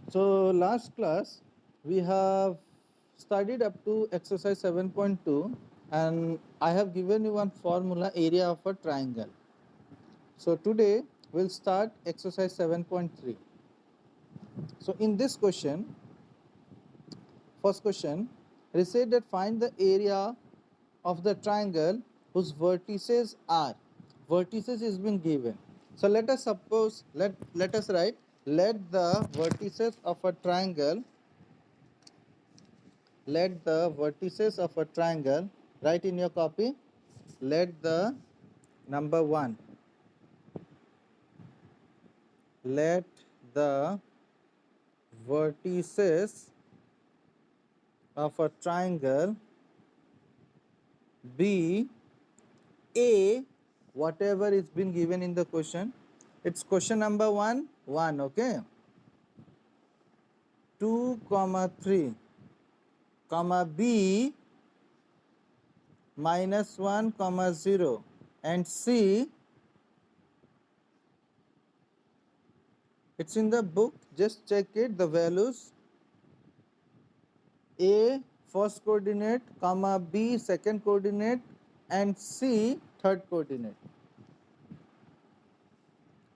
So last class we have studied up to exercise 7.2 and I have given you one formula area of a triangle. So today we'll start exercise 7.3. So in this question, first question, it said that find the area of the triangle whose vertices are. Vertices is been given. So let us write let the vertices of a triangle let the vertices of a triangle, write in your copy, let the number 1, let the vertices of a triangle be a whatever is been given in the question. It's question number 1, okay, 2 comma 3 comma b minus 1 comma 0 and c. It's in the book, just check it, the values. A first coordinate, comma B second coordinate, and C third coordinate.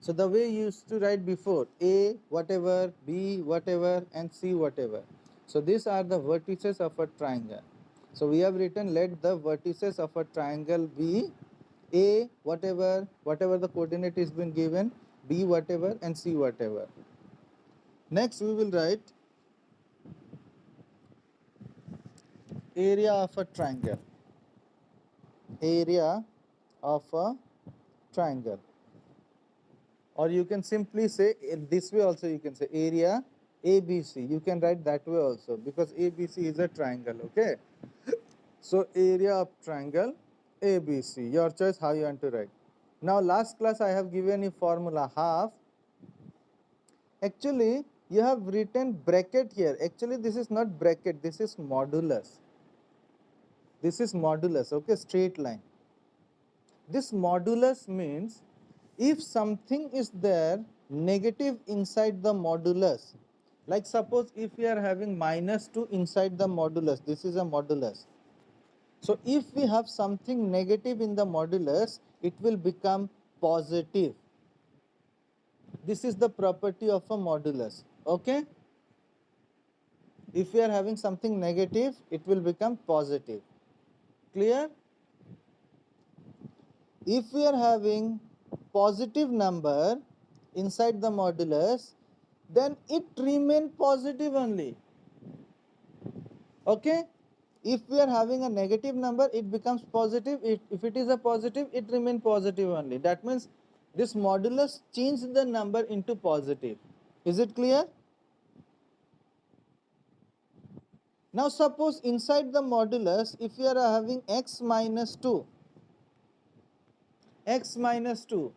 So the way you used to write before, A whatever, B whatever, and C whatever. So these are the vertices of a triangle. So we have written let the vertices of a triangle be A whatever the coordinate is been given, B whatever, and C whatever. Next we will write area of a triangle. Area of a triangle, or you can simply say in this way also, you can say area ABC, you can write that way also because ABC is a triangle, okay. So area of triangle ABC, your choice how you want to write. Now last class I have given you formula half. Actually you have written bracket here, actually this is not bracket, this is modulus. This is modulus, okay, straight line. This modulus means if something is there negative inside the modulus, like suppose if we are having minus 2 inside the modulus, this is a modulus. So if we have something negative in the modulus, it will become positive. This is the property of a modulus, okay. If we are having something negative, it will become positive. Clear? If we are having positive number inside the modulus, then it remain positive only, okay. If we are having a negative number, it becomes positive. If it is a positive, it remain positive only. That means this modulus change the number into positive. Is it clear? Now suppose inside the modulus, if we are having x minus 2, x minus 2,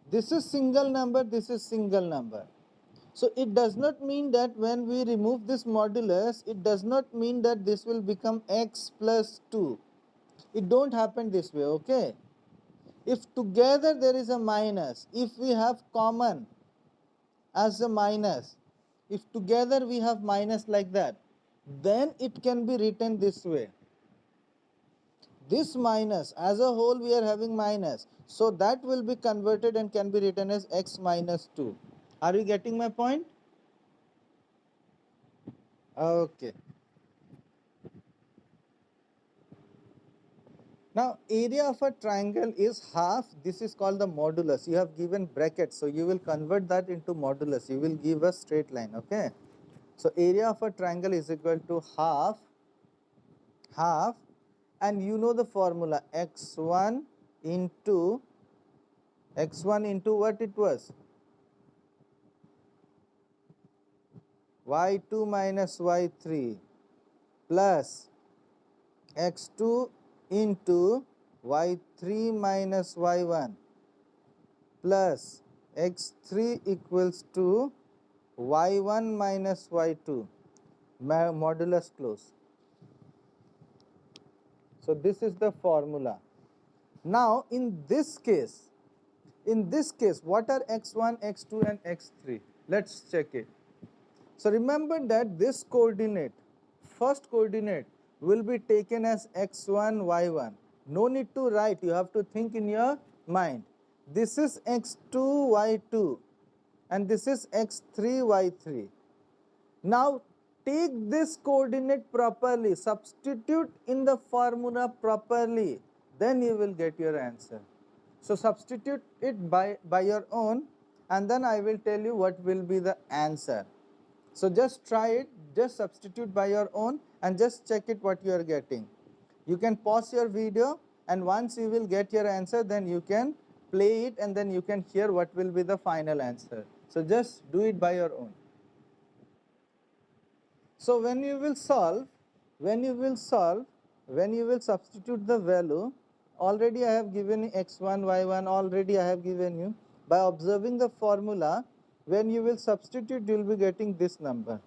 this is single number, this is single number. So it does not mean that when we remove this modulus, it does not mean that this will become x plus 2. It don't happen this way, okay. If together there is a minus, if we have common as a minus, if together we have minus like that, then it can be written this way. This minus as a whole we are having minus, so that will be converted and can be written as x minus 2. Are you getting my point? Okay. Now area of a triangle is half. This is called the modulus. You have given brackets, so you will convert that into modulus. You will give a straight line, okay. So area of a triangle is equal to half, and you know the formula into x1 into what it was, y2 minus y3 plus x2 into y3 minus y1 plus x3 equals to y1 minus y2, modulus close. So this is the formula. Now in this case, what are x1, x2 and x3? Let's check it. So remember that this coordinate, first coordinate, will be taken as x1, y1. No need to write, you have to think in your mind. This is x2, y2, and this is x3, y3. Now take this coordinate properly, substitute in the formula properly, then you will get your answer. So substitute it by your own, and then I will tell you what will be the answer. So just try it, just substitute by your own and just check it what you are getting. You can pause your video, and once you will get your answer, then you can play it and then you can hear what will be the final answer. So just do it by your own. So when you will substitute the value, already I have given x1, y1, already I have given you. By observing the formula, when you will substitute, you will be getting this number.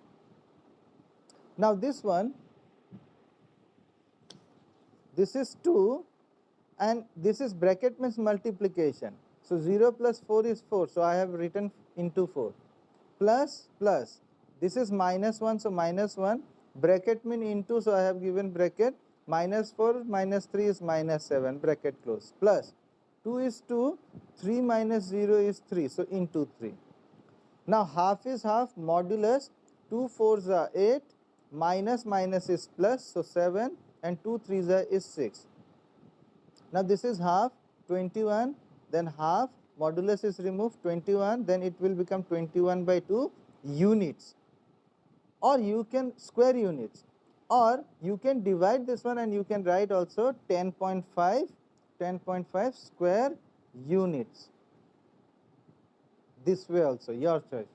Now this one, this is 2 and this is bracket means multiplication. So 0 plus 4 is 4, so I have written into 4. Plus, this is minus 1, so minus 1, bracket mean into, so I have given bracket, minus 4, minus 3 is minus 7, bracket close, plus 2 is 2, 3 minus 0 is 3, so into 3. Now half is half, modulus, 2 4s are 8, minus is plus, so 7, and 2 3s is 6. Now this is half, 21, then half, modulus is removed, 21, then it will become 21 by 2 units. Or you can square units, or you can divide this one and you can write also 10.5 square units. This way also, your choice.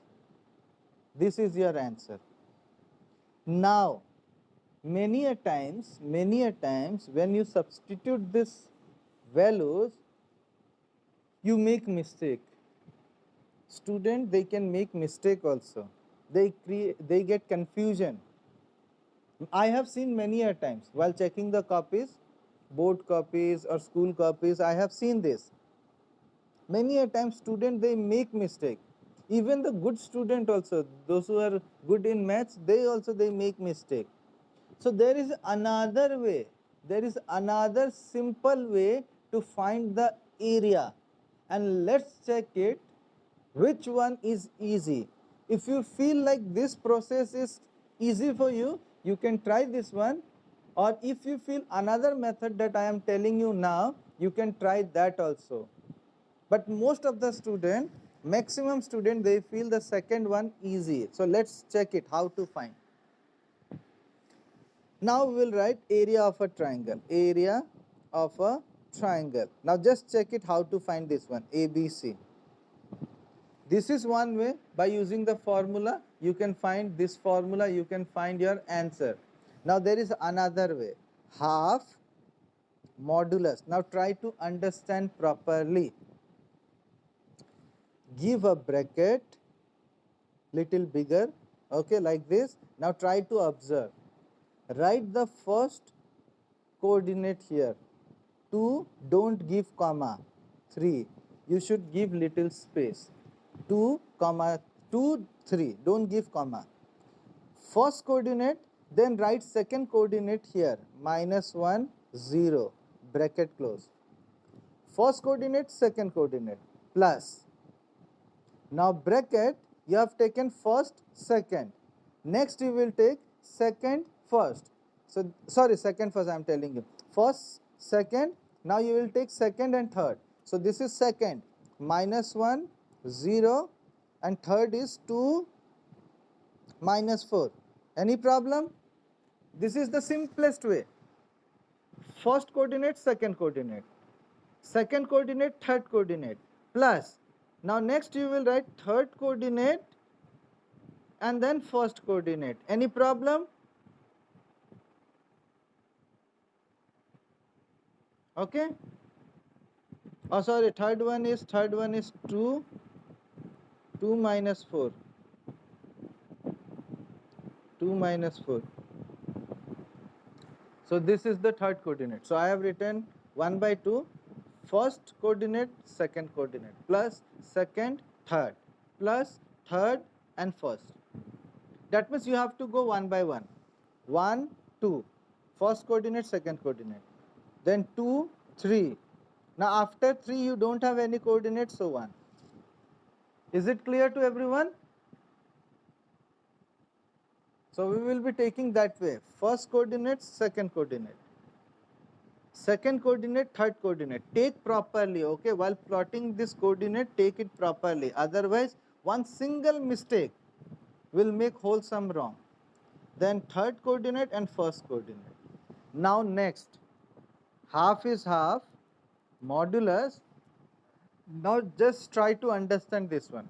This is your answer. Now, many a times when you substitute this values, you make mistake. Student, they can make mistake also. They get confusion. I have seen many a times while checking the copies, board copies or school copies, I have seen this. Many a time student, they make mistake. Even the good student also, those who are good in maths, they make mistake. So there is another way, there is another simple way to find the area, and let's check it which one is easy. If you feel like this process is easy for you, you can try this one, or if you feel another method that I am telling you now, you can try that also. But most of the student, maximum student, they feel the second one easy. So let's check it, how to find. Now we will write area of a triangle. Area of a triangle. Now just check it how to find this one, ABC. This is one way. By using the formula, you can find this formula, you can find your answer. Now there is another way, half modulus. Now try to understand properly. Give a bracket little bigger, okay, like this. Now try to observe. Write the first coordinate here. 2, don't give comma. 3, you should give little space. 2, 2, 3, don't give comma. First coordinate, then write second coordinate here, -1, 0, bracket close. First coordinate, second coordinate, plus. Now bracket, you have taken first, second. Next you will take second, first. So, sorry, second, first I am telling you. First, second, now you will take second and third. So this is second, -1, 0, and third is 2, -4. Any problem? This is the simplest way. First coordinate, second coordinate. Second coordinate, third coordinate, plus. Now next you will write third coordinate and then first coordinate. Any problem? Okay. Oh sorry, third one is 2, 2 minus 4. 2 minus 4. So this is the third coordinate. So I have written 1 by 2, first coordinate, second coordinate, plus second, third, plus third and first. That means you have to go one by one. 1, 2. First coordinate, second coordinate. Then 2, 3. Now after 3 you don't have any coordinates, so 1. Is it clear to everyone? So we will be taking that way. First coordinate, second coordinate. Second coordinate, third coordinate. Take properly, okay? While plotting this coordinate, take it properly. Otherwise, one single mistake will make whole sum wrong. Then third coordinate and first coordinate. Now next, half is half, modulus. Now just try to understand this one.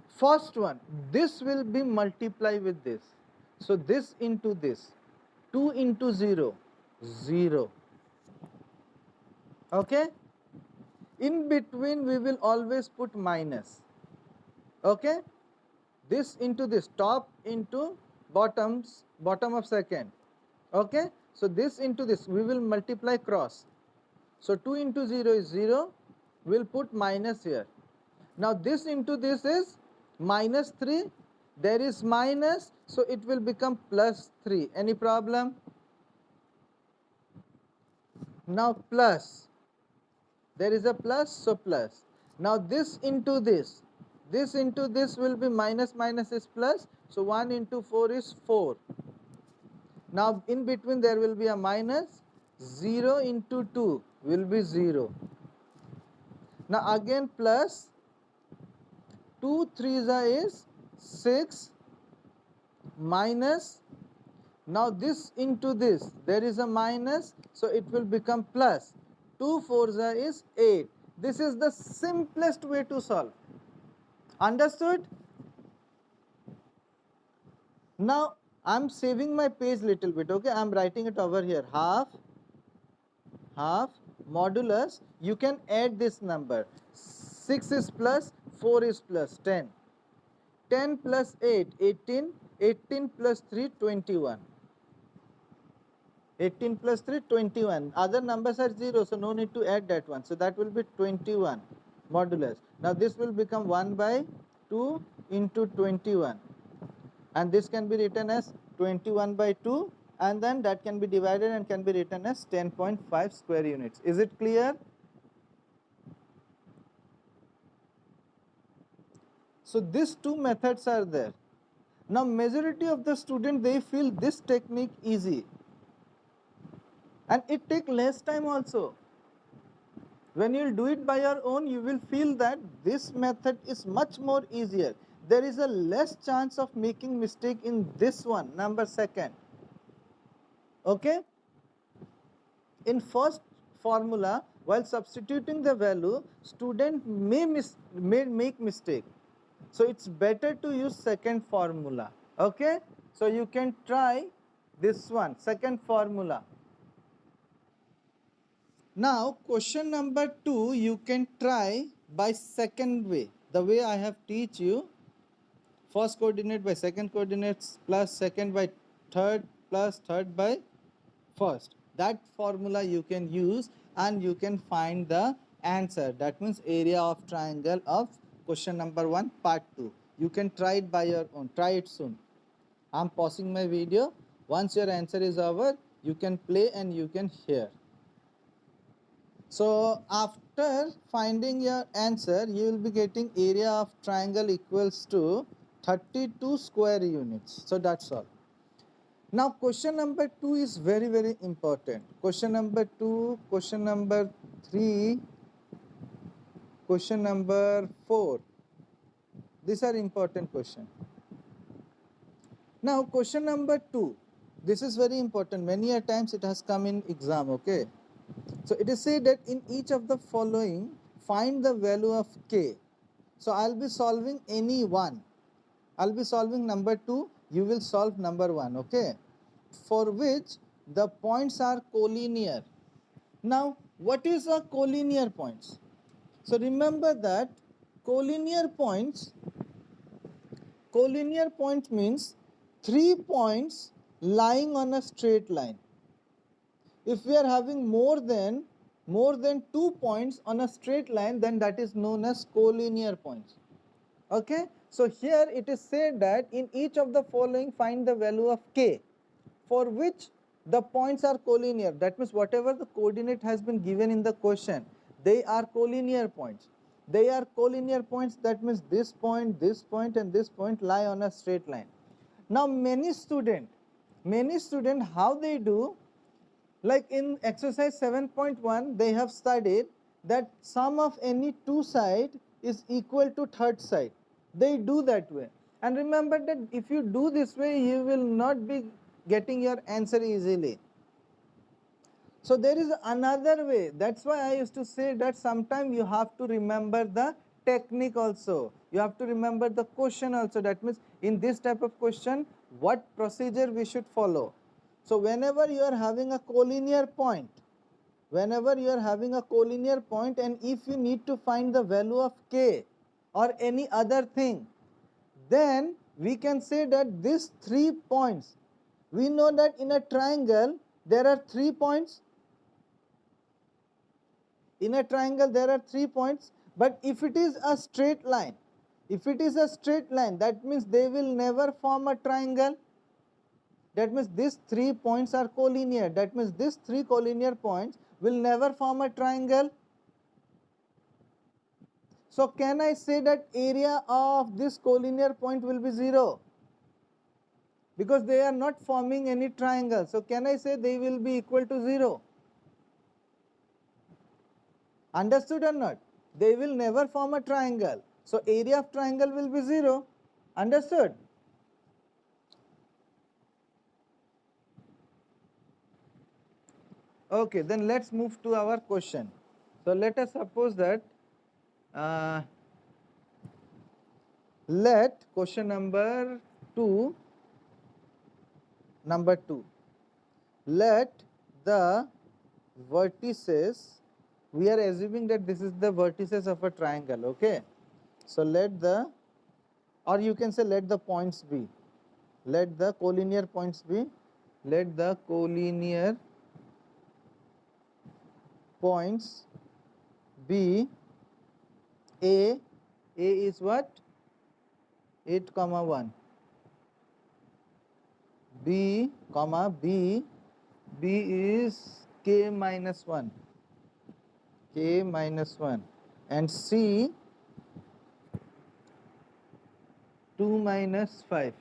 First one, this will be multiply with this. So this into this. 2 into 0, 0. Okay? In between we will always put minus. Okay? This into this, top into bottom of second. Okay? So this into this, we will multiply cross. So 2 into 0 is 0, we will put minus here. Now this into this is minus 3, there is minus, so it will become plus 3. Any problem? Now plus, there is a plus, so plus. Now this into this will be minus, minus is plus, so 1 into 4 is 4. Now in between there will be a minus, 0 into 2 will be 0. Now again plus, 2 3s is 6, minus, now this into this, there is a minus, so it will become plus. 2 4s is 8. This is the simplest way to solve. Understood? Now I am saving my page little bit, okay? I am writing it over here. Half, modulus, you can add this number. 6 is plus, 4 is plus, 10. 10 plus 8, 18. 18 plus 3, 21. 18 plus 3, 21. Other numbers are 0, so no need to add that one. So that will be 21 modulus. Now this will become 1 by 2 into 21. And this can be written as 21 by 2, and then that can be divided and can be written as 10.5 square units. Is it clear? So these two methods are there. Now majority of the students, they feel this technique easy, and it take less time also. When you will do it by your own, you will feel that this method is much more easier. There is a less chance of making mistake in this one, number second. Okay? In first formula, while substituting the value, student may make mistake. So it's better to use second formula. Okay? So you can try this one, second formula. Now question number 2 you can try by second way. The way I have teach you, first coordinate by second coordinates plus second by third plus third by first. That formula you can use and you can find the answer. That means area of triangle of question number 1 part 2. You can try it by your own. Try it soon. I am pausing my video. Once your answer is over, you can play and you can hear. So after finding your answer, you will be getting area of triangle equals to 32 square units. So that's all. Now question number 2 is very, very important. Question number 2, question number 3, question number 4. These are important questions. Now question number 2. This is very important. Many a times it has come in exam, okay? So it is said that in each of the following, find the value of k. So I'll be solving any one. I'll be solving number 2, you will solve number 1, okay? For which the points are collinear. Now, what is a collinear points? So remember that collinear points means 3 points lying on a straight line. If we are having more than 2 points on a straight line, then that is known as collinear points. Okay, so here it is said that in each of the following find the value of k for which the points are collinear. That means whatever the coordinate has been given in the question, they are collinear points. They are collinear points, that means this point and this point lie on a straight line. Now many student how they do, like in exercise 7.1 they have studied that sum of any two side is equal to third side. They do that way, and remember that if you do this way you will not be getting your answer easily. So there is another way. That's why I used to say that sometimes you have to remember the technique also. You have to remember the question also. That means in this type of question, what procedure we should follow. So whenever you are having a collinear point, and if you need to find the value of k or any other thing, then we can say that these 3 points, we know that in a triangle there are 3 points. In a triangle there are 3 points, but if it is a straight line, that means they will never form a triangle. That means these 3 points are collinear. That means these 3 collinear points will never form a triangle. So can I say that area of this collinear point will be 0? Because they are not forming any triangle. So can I say they will be equal to 0? Understood or not? They will never form a triangle. So area of triangle will be 0. Understood? Okay, then let's move to our question. So let us suppose that let question number 2, let the vertices, we are assuming that this is the vertices of a triangle, okay? So let the, or you can say let the points be, let the collinear points be, let the collinear points be A is what? 8, 1. B, B is k minus 1, and C 2 minus 5,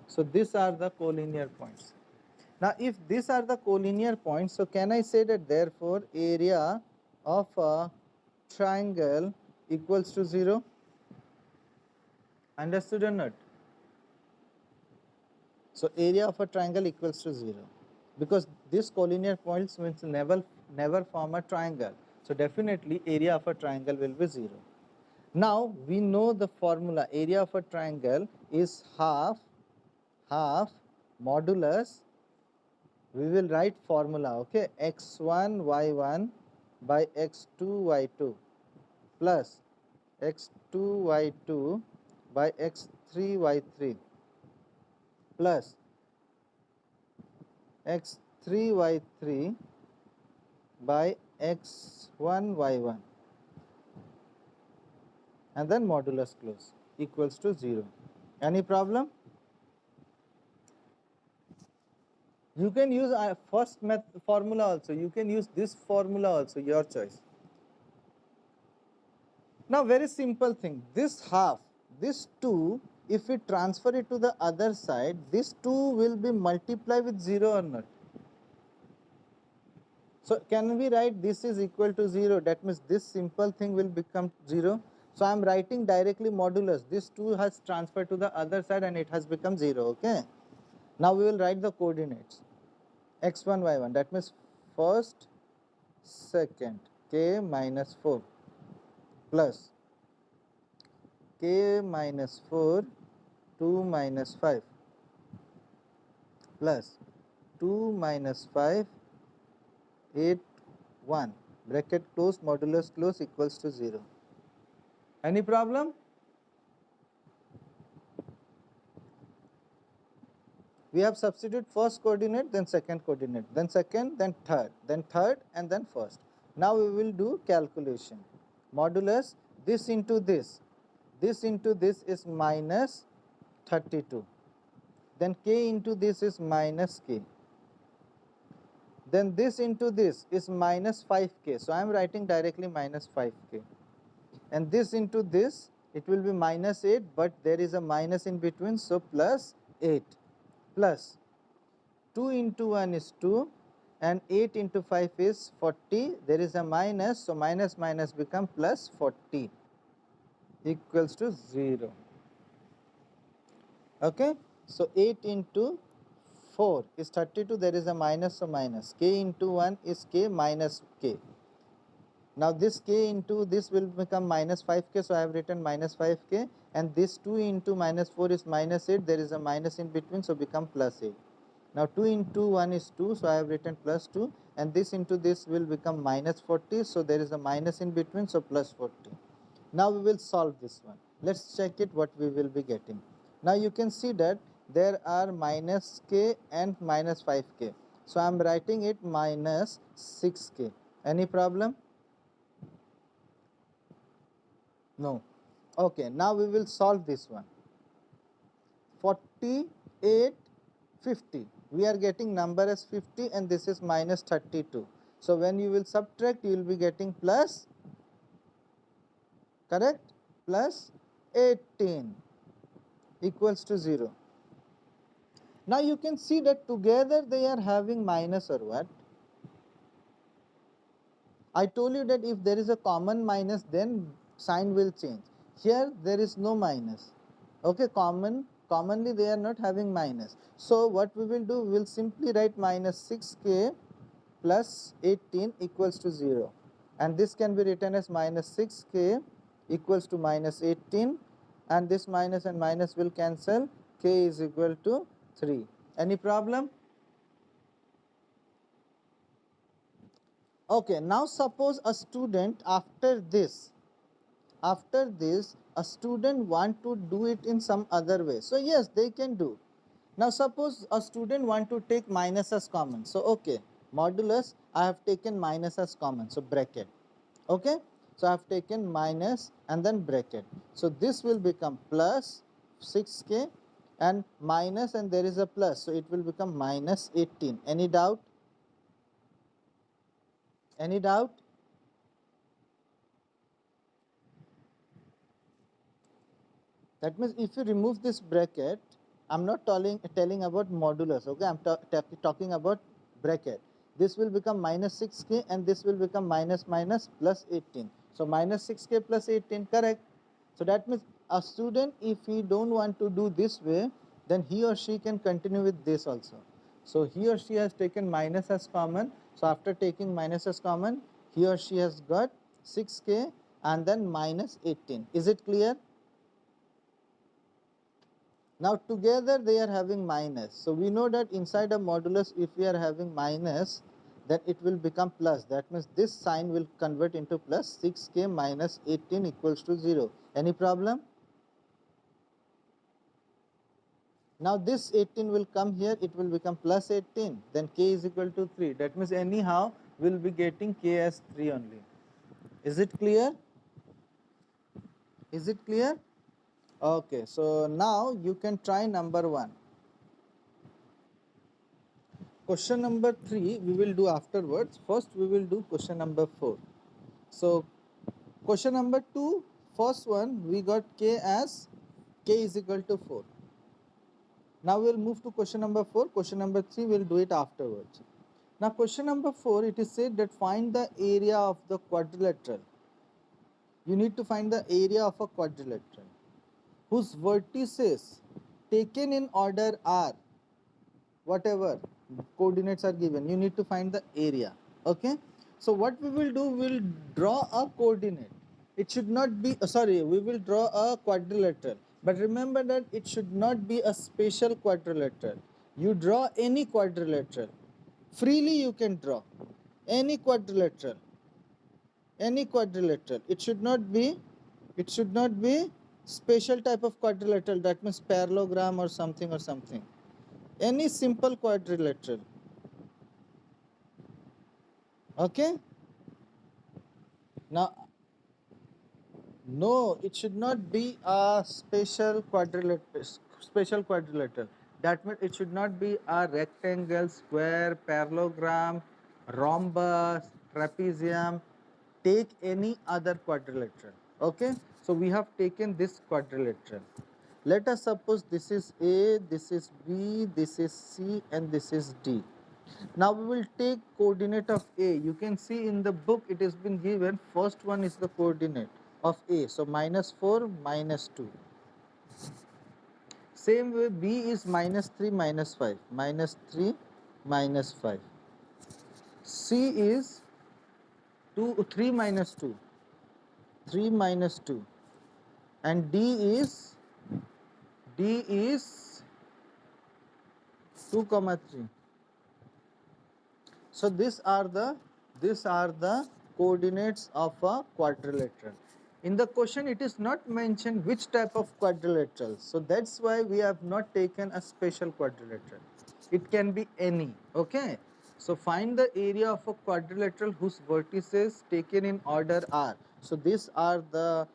So these are the collinear points. Now if these are the collinear points, so can I say that therefore area of a triangle equals to 0? Understood or not? So area of a triangle equals to 0, because this collinear points means never form a triangle. So definitely area of a triangle will be 0. Now we know the formula. Area of a triangle is half modulus, we will write formula, okay, x1 y1 by x2 y2 plus x2 y2 by x3 y3 plus x3 y3 by x1 y1, and then modulus close equals to 0. Any problem? You can use first formula also, you can use this formula also, your choice. Now very simple thing, this half, this 2, if we transfer it to the other side, this 2 will be multiplied with 0 or not? So can we write this is equal to 0? That means this simple thing will become 0. So I am writing directly modulus. This 2 has transferred to the other side and it has become 0. Okay. Now we will write the coordinates. X1, Y1. That means first, second, k minus 4 plus k minus 4, 2 minus 5 plus 2 minus 5, 8, 1. Bracket close, modulus close equals to 0. Any problem? We have substituted first coordinate, then second coordinate, then second, then third, and then first. Now we will do calculation. Modulus, this into this is minus 32. Then k into this is minus k. Then this into this is minus 5k. So I am writing directly minus 5k. And this into this, it will be minus 8, but there is a minus in between, so plus 8. Plus 2 into 1 is 2, and 8 into 5 is 40. There is a minus, so minus minus become plus 40 equals to 0. Okay, so 8 into 4 is 32. There is a minus, so minus. K into 1 is k minus k. Now this k into this will become minus 5k, so I have written minus 5k, and this 2 into minus 4 is minus 8. There is a minus in between, so become plus 8. Now 2 into 1 is 2, so I have written plus 2, and this into this will become minus 40, so there is a minus in between, so plus 40. Now we will solve this one. Let's check it what we will be getting. Now you can see that there are minus k and minus 5k. So I am writing it minus 6k. Any problem? No. Okay, now we will solve this one. 48, 50. We are getting number as 50 and this is minus 32. So when you will subtract, you will be getting plus, correct? Plus 18 equals to 0. Now you can see that together they are having minus or what? I told you that if there is a common minus, then sign will change. Here there is no minus. Okay, commonly they are not having minus. So what we will do, we will simply write minus 6k plus 18 equals to 0. And this can be written as minus 6k equals to minus 18, and this minus and minus will cancel. K is equal to 3. Any problem? Okay, now suppose a student after this a student want to do it in some other way. So yes, they can do. Now suppose a student want to take minus as common. So okay, modulus, I have taken minus as common, so bracket. Okay, so I have taken minus and then bracket. So this will become plus 6k and minus, and there is a plus, so it will become minus 18. Any doubt? Any doubt? That means if you remove this bracket, I'm not telling about modulus, okay, I'm talking about bracket. This will become minus 6k and this will become minus minus plus 18. So minus 6k plus 18, correct. So that means a student, if he don't want to do this way, then he or she can continue with this also. So he or she has taken minus as common. So after taking minus as common, he or she has got 6k and then minus 18. Is it clear? Now together they are having minus. So we know that inside a modulus, if we are having minus, then it will become plus. That means this sign will convert into plus. 6k minus 18 equals to 0. Any problem? Now this 18 will come here, it will become plus 18. Then k is equal to 3. That means anyhow we will be getting k as 3 only. Is it clear? Is it clear? Okay, so now you can try number 1. Question number 3 we will do afterwards. First we will do question number 4. So question number 2, first one we got k as k is equal to 4. Now we will move to question number 4. Question number 3 we will do it afterwards. Now question number 4, it is said that find the area of the quadrilateral. You need to find the area of a quadrilateral whose vertices taken in order are whatever coordinates are given. You need to find the area. Okay, so what we will do, we will draw a coordinate. It should not be we will draw a quadrilateral, but remember that it should not be a special quadrilateral. You draw any quadrilateral freely, you can draw any quadrilateral, it should not be special type of quadrilateral, that means parallelogram or something. Any simple quadrilateral. Okay, now No, it should not be a special quadrilateral. Special quadrilateral. That means it should not be a rectangle, square, parallelogram, rhombus, trapezium. Take any other quadrilateral. Okay. So we have taken this quadrilateral. Let us suppose this is A, this is B, this is C, and this is D. Now we will take coordinate of A. You can see in the book it has been given. First one is the coordinate of A. So minus 4, minus 2. Same way B is minus 3, minus 5. Minus 3, minus 5. C is 3 minus 2. 3 minus 2. And D is 2 comma 3. So these are the coordinates of a quadrilateral. In the question it is not mentioned which type of quadrilateral. So that's why we have not taken a special quadrilateral. It can be any. Okay. So find the area of a quadrilateral whose vertices taken in order are. So these are the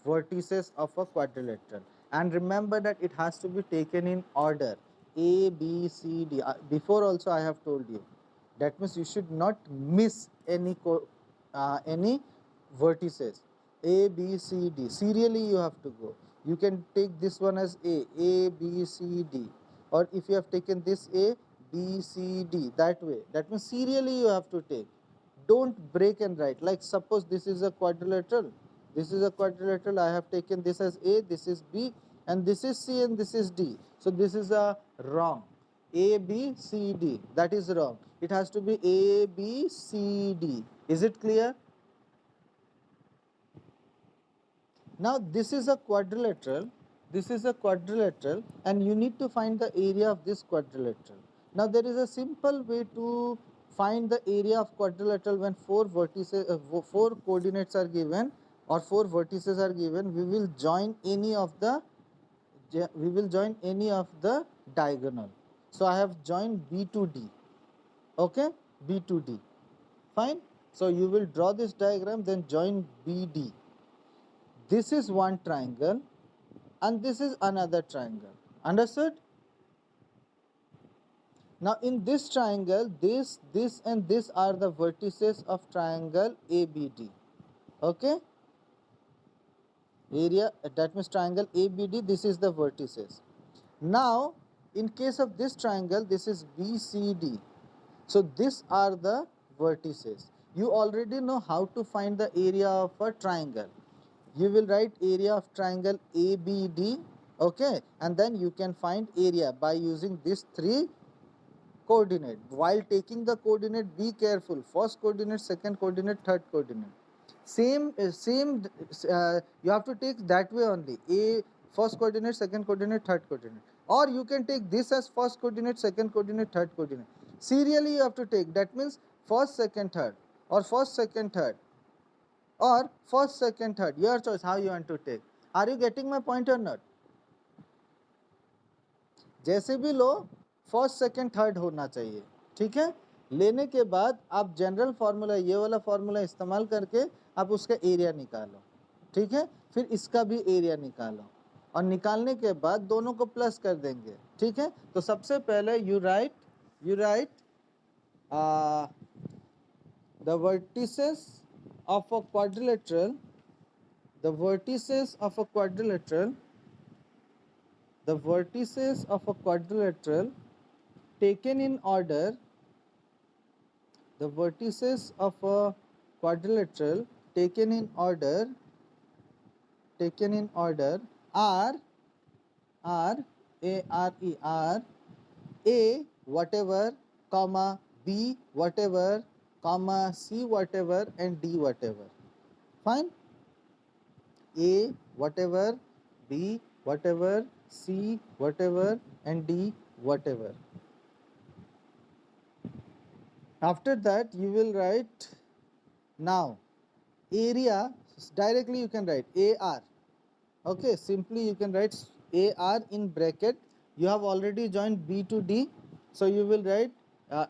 vertices of a quadrilateral, and remember that it has to be taken in order A, B, C, D. Before also I have told you, that means you should not miss any vertices. A, B, C, D, serially you have to go. You can take this one as A, B, C, D, or if you have taken this A, B, C, D, that way. That means serially you have to take. Don't break and write. Like suppose this is a quadrilateral. This is a quadrilateral. I have taken this as A, this is B, and this is C, and this is D. So this is a wrong. A, B, C, D. That is wrong. It has to be A, B, C, D. Is it clear? Now this is a quadrilateral. This is a quadrilateral, and you need to find the area of this quadrilateral. Now there is a simple way to find the area of quadrilateral when four coordinates are given or four vertices are given. We will join any of the diagonal. So I have joined B to D. Okay, B to D. Fine. So you will draw this diagram, then join BD. This is one triangle and this is another triangle. Understood? Now in this triangle, this and this are the vertices of triangle ABD. Okay? Area, that means triangle ABD, this is the vertices. Now in case of this triangle, this is BCD. So these are the vertices. You already know how to find the area of a triangle. You will write area of triangle ABD, okay, and then you can find area by using these three coordinate. While taking the coordinate, be careful. First coordinate, second coordinate, third coordinate. Same. You have to take that way only. A first coordinate, second coordinate, third coordinate. Or you can take this as first coordinate, second coordinate, third coordinate. Serially you have to take. That means first, second, third, or first, second, third, or first, second, third. Your choice how you want to take. Are you getting my point or not? जैसे भी लो first second third होना चाहिए. ठीक है. लेने के बाद आप जनरल फार्मूला, ये वाला फार्मूला इस्तेमाल करके आप उसका एरिया निकालो. ठीक है. फिर इसका भी एरिया निकालो और निकालने के बाद दोनों को प्लस कर देंगे. ठीक है. तो सबसे पहले you right the vertices of a quadrilateral, the vertices of a quadrilateral, the vertices of a quadrilateral taken in order, the vertices of a quadrilateral taken in order are are A whatever, comma B whatever, comma C whatever, and D whatever. Fine. A whatever, B whatever, C whatever, and D whatever. After that you will write now area. Directly you can write AR. Okay, simply you can write AR in bracket. You have already joined B to D, so you will write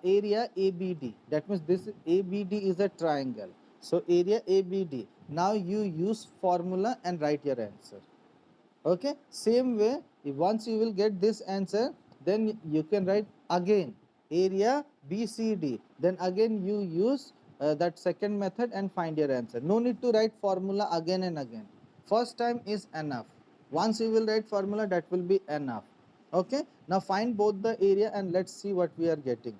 area ABD. That means this ABD is a triangle. So area ABD. Now you use formula and write your answer. Okay, same way, once you will get this answer, then you can write again area BCD, then again you use that second method and find your answer. No need to write formula again and again. First time is enough. Once you will write formula, that will be enough. Okay, now find both the area and let's see what we are getting.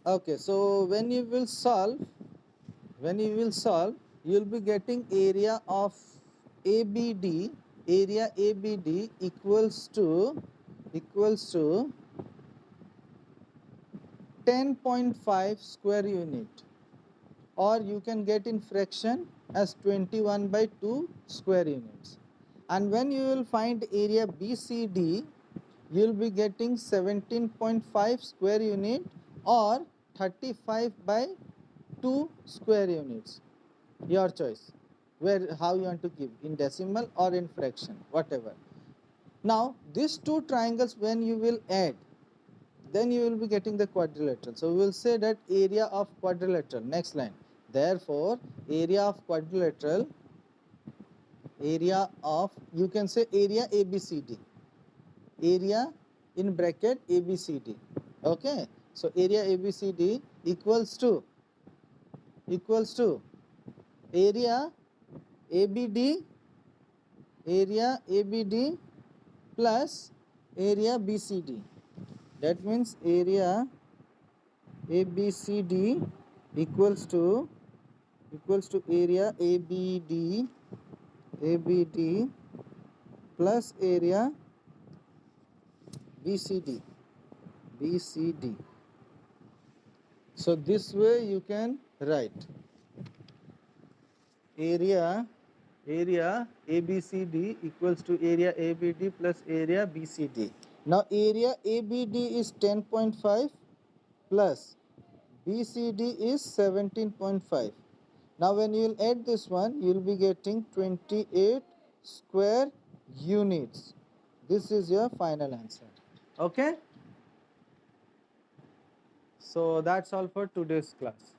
Okay, so when you will solve, you will be getting area of ABD, area ABD equals to 10.5 square unit, or you can get in fraction as 21 by 2 square units. And when you will find area BCD, you will be getting 17.5 square unit or 35 by 2 square units. Your choice, where how you want to give, in decimal or in fraction, whatever. Now these two triangles when you will add, then you will be getting the quadrilateral. So we will say that area of quadrilateral, next line, therefore area of quadrilateral, area of, you can say area ABCD, area in bracket ABCD. Okay, so area ABCD equals to area ABD, area ABD plus area BCD. That means area ABCD equals to area ABD plus area BCD. So this way you can write area ABCD equals to area ABD plus area BCD. Now area ABD is 10.5 plus BCD is 17.5. Now when you will add this one, you will be getting 28 square units. This is your final answer. Okay. So that's all for today's class.